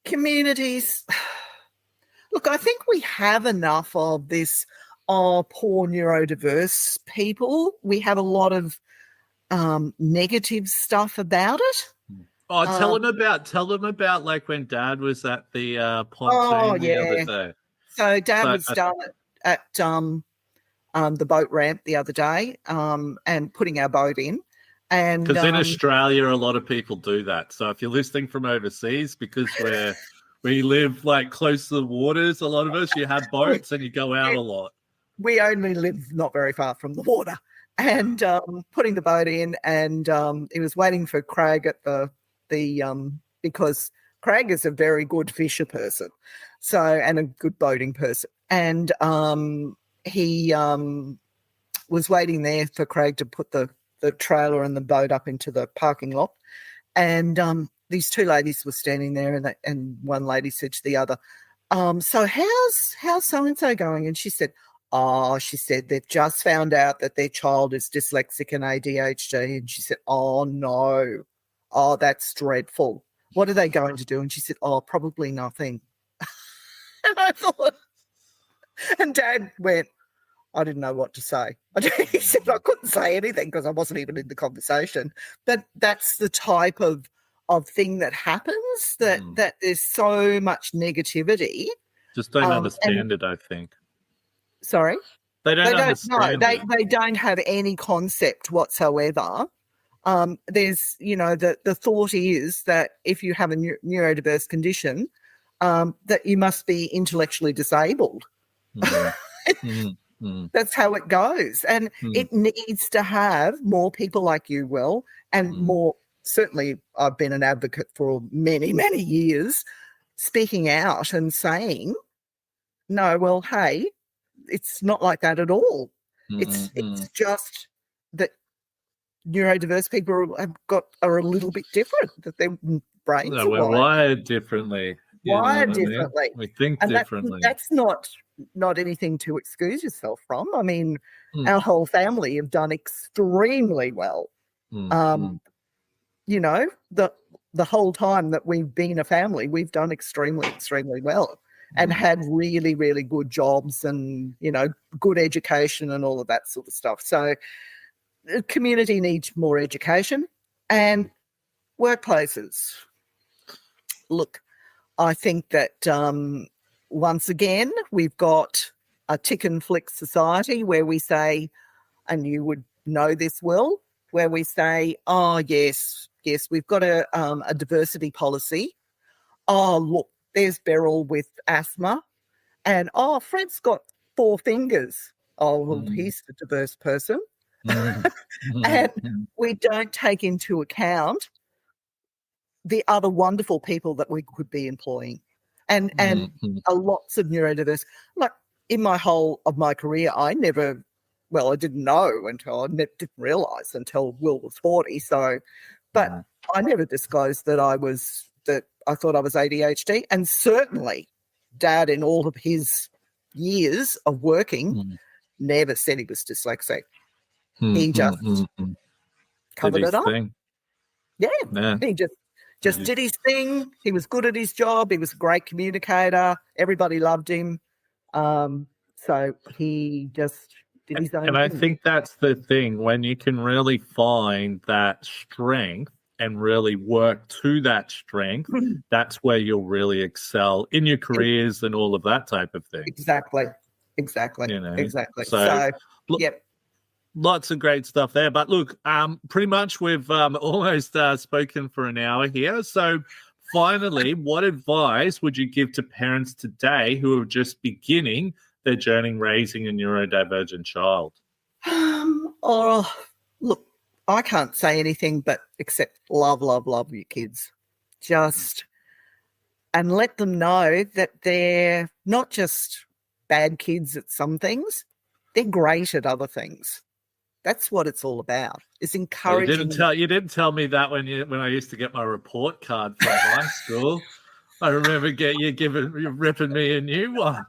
Communities, look, I think we have enough of this, poor neurodiverse people. We have a lot of negative stuff about it. Tell them about like when Dad was at the pontoon the other day. So Dad was down at the boat ramp the other day and putting our boat in. Because in Australia, a lot of people do that. So if you're listening from overseas, because We live like close to the waters. A lot of us, you have boats and you go out a lot. We only live not very far from the water, and putting the boat in, and he was waiting for Craig at the because Craig is a very good fisher person, and a good boating person, and he was waiting there for Craig to put the trailer and the boat up into the parking lot, and these two ladies were standing there, and one lady said to the other, "So how's so and so going?" And she said, "Oh," she said, "they've just found out that their child is dyslexic and ADHD." And she said, "Oh, no. Oh, that's dreadful. What are they going to do?" And she said, "Oh, probably nothing." And I thought, and Dad went, I didn't know what to say. He said I couldn't say anything because I wasn't even in the conversation. But that's the type of thing that happens, that there's so much negativity. Just don't understand it, I think. Sorry? They don't understand it. They don't have any concept whatsoever. There's, the thought is that if you have a neurodiverse condition, that you must be intellectually disabled. That's how it goes. And it needs to have more people like you, Will, and more. Certainly, I've been an advocate for many, many years, speaking out and saying, no, well, hey, it's not like that at all. It's just that neurodiverse people are a little bit different, that their brains are we're wired differently. Wired differently. We think and differently. That's not anything to excuse yourself from. I mean, our whole family have done extremely well. The whole time that we've been a family, we've done extremely, extremely well, and had really, really good jobs and, good education and all of that sort of stuff. So the community needs more education, and workplaces. Look, I think that once again, we've got a tick and flick society where we say, and you would know this, Will, where we say, oh, yes, we've got a diversity policy. Oh, look, there's Beryl with asthma. And, oh, Fred's got 4 fingers. Oh, well, he's a diverse person. And we don't take into account the other wonderful people that we could be employing. And lots of neurodiverse. Like, in my whole of my career, I didn't know until didn't realise until Will was 40. So, but I never disclosed that I thought I was ADHD, and certainly Dad, in all of his years of working, never said he was dyslexic. He just covered it up. Yeah, he just did his thing. He was good at his job. He was a great communicator. Everybody loved him. So he just did his own thing. I think that's the thing, when you can really find that strength and really work to that strength, that's where you'll really excel in your careers and all of that type of thing. Exactly. Exactly. So yep. Lots of great stuff there. But look, pretty much we've almost spoken for an hour here. So finally, what advice would you give to parents today who are just beginning their journey raising a neurodivergent child? Look, I can't say anything but except love your kids. And let them know that they're not just bad kids at some things, they're great at other things. That's what it's all about. It's encouraging. You didn't tell me that when I used to get my report card from high school. I remember you ripping me a new one.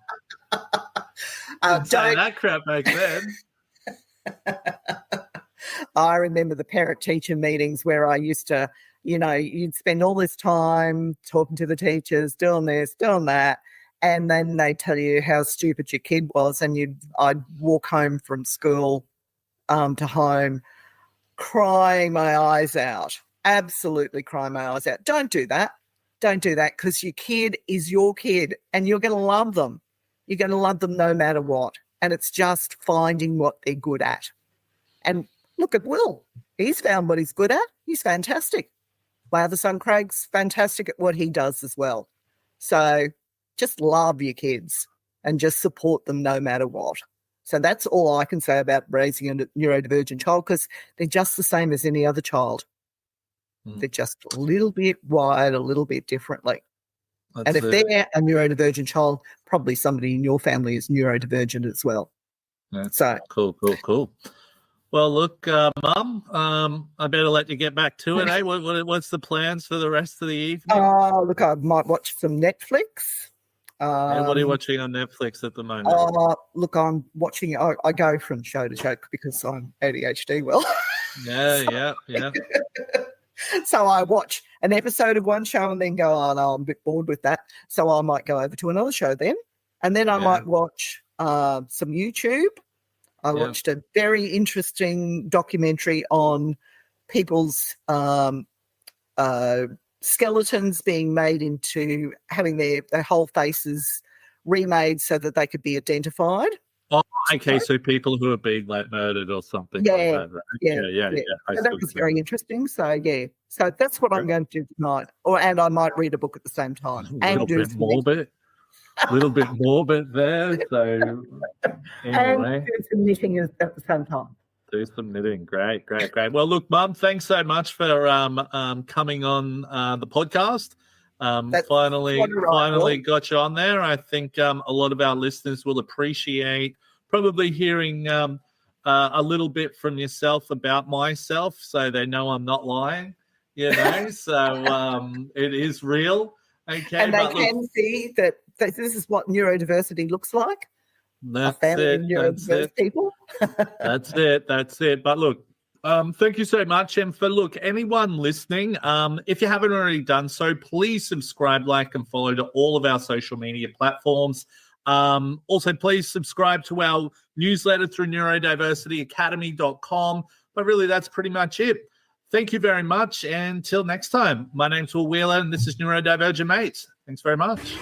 Didn't say that crap back then. I remember the parent-teacher meetings where I used to, you'd spend all this time talking to the teachers, doing this, doing that, and then they tell you how stupid your kid was, and I'd walk home from school to home crying my eyes out, absolutely crying my eyes out. Don't do that, because your kid is your kid and you're going to love them. You're going to love them no matter what, and it's just finding what they're good at. And look at Will. He's found what he's good at. He's fantastic. My other son, Craig's fantastic at what he does as well. So just love your kids and just support them no matter what. So that's all I can say about raising a neurodivergent child, because they're just the same as any other child. They're just a little bit wired, a little bit differently. And if they're a neurodivergent child, probably somebody in your family is neurodivergent as well. Yeah. So cool. Well, look, Mum, I better let you get back to it, eh? What's the plans for the rest of the evening? Look, I might watch some Netflix. And what are you watching on Netflix at the moment? Look, I'm watching. I go from show to show because I'm ADHD. Well, yeah. So I watch an episode of one show and then go, oh, no, I'm a bit bored with that. So I might go over to another show then. And then I might watch some YouTube. I watched a very interesting documentary on people's skeletons being made into having their whole faces remade so that they could be identified. Oh, okay. So people who are being like murdered or something. Like that, right? Yeah. So that was very interesting. So so that's what I'm going to do tonight. And I might read a book at the same time. A little bit morbid there. So anyway, and do some knitting at the same time. Do some knitting. Great. Well, look, Mum, thanks so much for coming on the podcast. Finally got you on there. I think a lot of our listeners will appreciate probably hearing a little bit from yourself about myself, so they know I'm not lying, so it is real. Okay, and they can see that this is what neurodiversity looks like. That's it. People. That's it. But look, thank you so much. And for anyone listening, if you haven't already done so, please subscribe, like, and follow to all of our social media platforms. Also, please subscribe to our newsletter through neurodiversityacademy.com. But really, that's pretty much it. Thank you very much. And until next time, my name's Will Wheeler, and this is Neurodivergent Mates. Thanks very much.